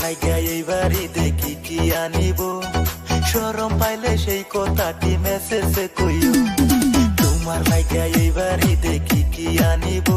লাইগা এইবারই দেখি কি আনিব, শরম পাইলে সেই কথাটি মেসেজে কইও। তোমার লাইগা এইবারই দেখি কি আনিব,